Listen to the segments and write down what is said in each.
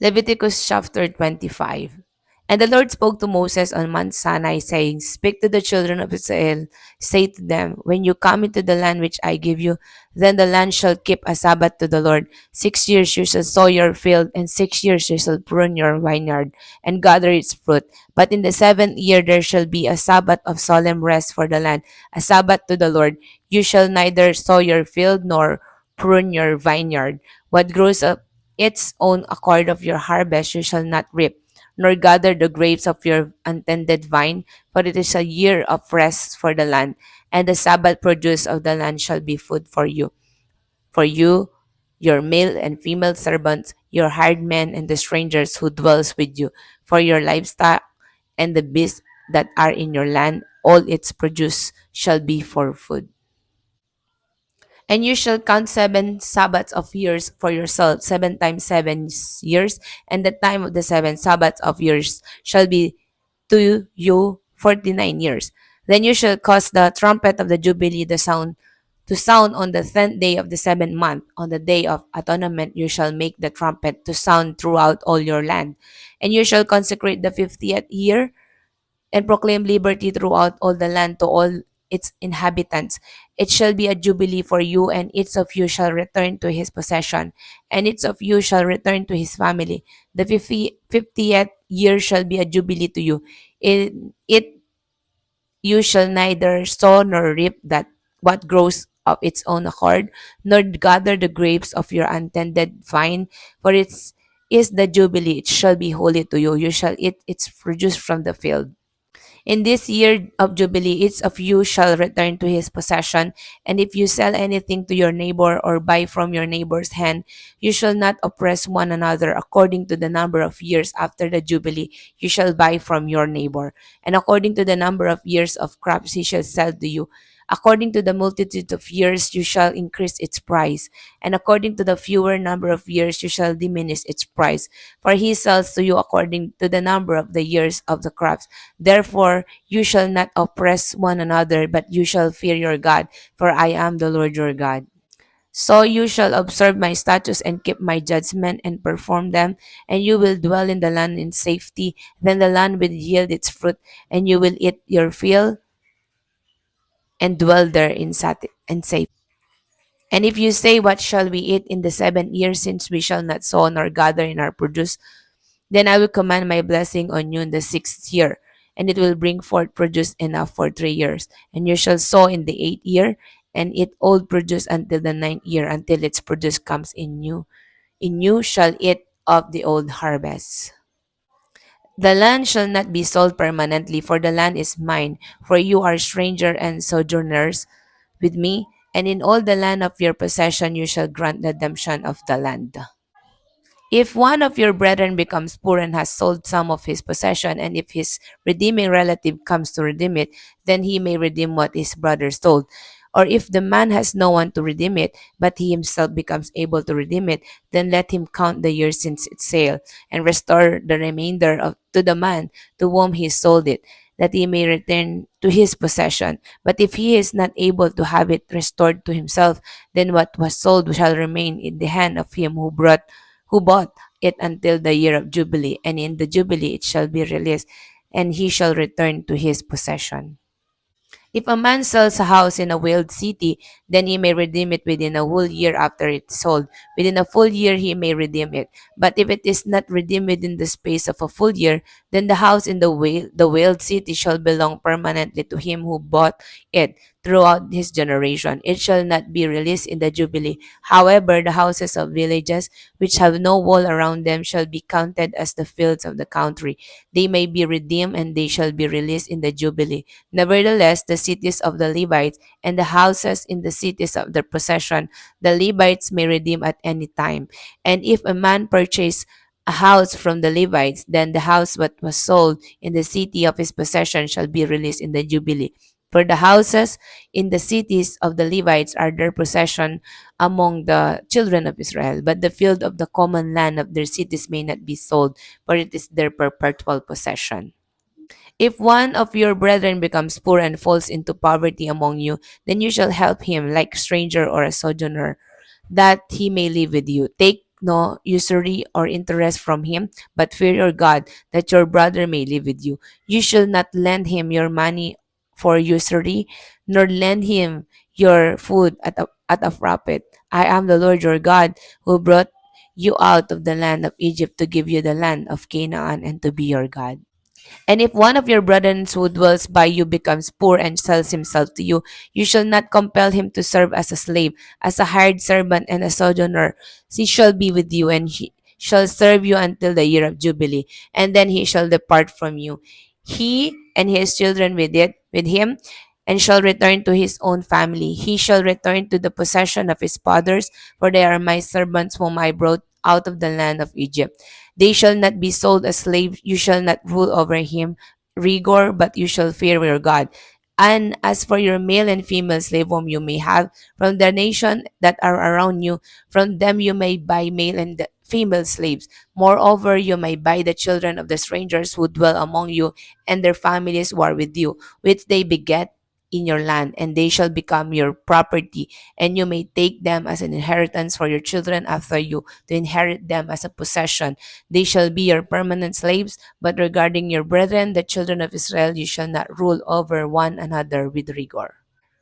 Leviticus chapter 25. And the Lord spoke to Moses on Mount Sinai, saying, Speak to the children of Israel, say to them, When you come into the land which I give you, then the land shall keep a Sabbath to the Lord. 6 years you shall sow your field, and 6 years you shall prune your vineyard, and gather its fruit. But in the seventh year there shall be a Sabbath of solemn rest for the land, a Sabbath to the Lord. You shall neither sow your field nor prune your vineyard. What grows up its own accord of your harvest you shall not reap, nor gather the grapes of your untended vine, for it is a year of rest for the land, and the Sabbath produce of the land shall be food for you, your male and female servants, your hired men, and the strangers who dwells with you, for your livestock and the beasts that are in your land, all its produce shall be for food. And you shall count 7 Sabbaths of years for yourself, 7 times 7 years, and the time of the 7 Sabbaths of years shall be to you 49 years. Then you shall cause the trumpet of the Jubilee to sound on the 10th day of the seventh month. On the day of atonement you shall make the trumpet to sound throughout all your land. And you shall consecrate the 50th year and proclaim liberty throughout all the land to all its inhabitants. It shall be a jubilee for you, and each of you shall return to his possession, and each of you shall return to his family. The 50th year shall be a jubilee to you. In it you shall neither sow nor reap that what grows of its own accord, nor gather the grapes of your untended vine, for it is the jubilee. It shall be holy to you. You shall eat its produce from the field. In this year of Jubilee, each of you shall return to his possession. And if you sell anything to your neighbor or buy from your neighbor's hand, you shall not oppress one another. According to the number of years after the Jubilee, you shall buy from your neighbor. And according to the number of years of crops he shall sell to you. According to the multitude of years, you shall increase its price. And according to the fewer number of years, you shall diminish its price. For he sells to you according to the number of the years of the crops. Therefore, you shall not oppress one another, but you shall fear your God, for I am the Lord your God. So you shall observe my statutes and keep my judgment and perform them, and you will dwell in the land in safety. Then the land will yield its fruit, and you will eat your fill and dwell there in safety. And if you say, What shall we eat in the 7th year, since we shall not sow nor gather in our produce? Then I will command my blessing on you in the 6th year, and it will bring forth produce enough for 3 years. And you shall sow in the 8th year, and eat old produce until the 9th year, until its produce comes in you. In you shall eat of the old harvest. The land shall not be sold permanently, for the land is mine, for you are stranger and sojourners with me, and in all the land of your possession you shall grant redemption of the land. If one of your brethren becomes poor and has sold some of his possession, and if his redeeming relative comes to redeem it, then he may redeem what his brother sold. Or if the man has no one to redeem it, but he himself becomes able to redeem it, then let him count the years since its sale, and restore the remainder to the man to whom he sold it, that he may return to his possession. But if he is not able to have it restored to himself, then what was sold shall remain in the hand of him who bought it until the year of Jubilee, and in the Jubilee it shall be released, and he shall return to his possession. If a man sells a house in a walled city, then he may redeem it within a whole year after it's sold. Within a full year he may redeem it. But if it is not redeemed within the space of a full year, then the house in the walled city shall belong permanently to him who bought it throughout his generation. It shall not be released in the Jubilee. However, the houses of villages which have no wall around them shall be counted as the fields of the country. They may be redeemed, and they shall be released in the Jubilee. Nevertheless, the cities of the Levites and the houses in the cities of their possession, the Levites may redeem at any time. And if a man purchase a house from the Levites, then the house that was sold in the city of his possession shall be released in the Jubilee. For the houses in the cities of the Levites are their possession among the children of Israel, but the field of the common land of their cities may not be sold, for it is their perpetual possession. If one of your brethren becomes poor and falls into poverty among you, then you shall help him like a stranger or a sojourner, that he may live with you. Take no usury or interest from him, but fear your God, that your brother may live with you. You shall not lend him your money for usury, nor lend him your food at a profit. I am the Lord your God, who brought you out of the land of Egypt to give you the land of Canaan and to be your God. And if one of your brethren who dwells by you becomes poor and sells himself to you, you shall not compel him to serve as a slave, as a hired servant and a sojourner. He shall be with you, and he shall serve you until the year of Jubilee, and then he shall depart from you. He and his children with him, and shall return to his own family. He shall return to the possession of his fathers, for they are my servants whom I brought out of the land of Egypt. They shall not be sold as slaves. You shall not rule over him, rigor, but you shall fear your God. And as for your male and female slave whom you may have from the nation that are around you, from them you may buy male and female slaves. Moreover, you may buy the children of the strangers who dwell among you, and their families who are with you, which they beget in your land, and they shall become your property, and you may take them as an inheritance for your children after you, to inherit them as a possession. They shall be your permanent slaves. But regarding your brethren, the children of Israel, you shall not rule over one another with rigor.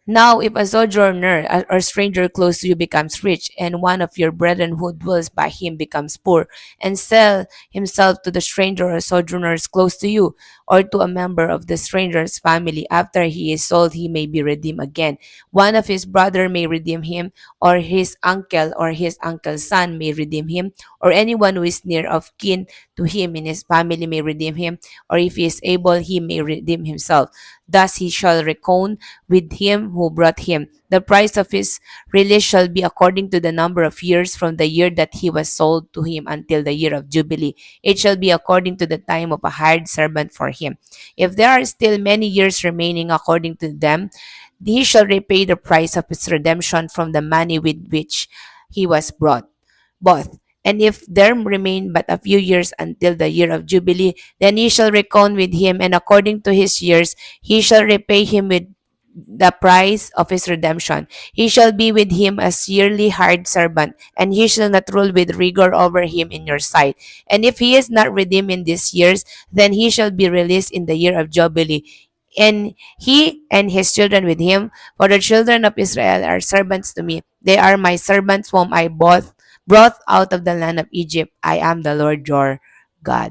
Now, if a sojourner or stranger close to you becomes rich, and one of your brethren who dwells by him becomes poor, and sell himself to the stranger or sojourners close to you, or to a member of the stranger's family, after he is sold, he may be redeemed again. One of his brother may redeem him, or his uncle's son may redeem him, or anyone who is near of kin to him in his family may redeem him, or if he is able, he may redeem himself. Thus he shall reckon with him who brought him. The price of his release shall be according to the number of years from the year that he was sold to him until the year of Jubilee. It shall be according to the time of a hired servant for him. If there are still many years remaining according to them, he shall repay the price of his redemption from the money with which he was brought. Both. And if there remain but a few years until the year of Jubilee, then he shall reckon with him, and according to his years he shall repay him with the price of his redemption. He shall be with him as yearly hired servant, and he shall not rule with rigor over him in your sight. And if he is not redeemed in these years, then he shall be released in the year of Jubilee, and he and his children with him. For the children of Israel are servants to me. They are my servants whom I bought brought out of the land of Egypt. I am the Lord your God.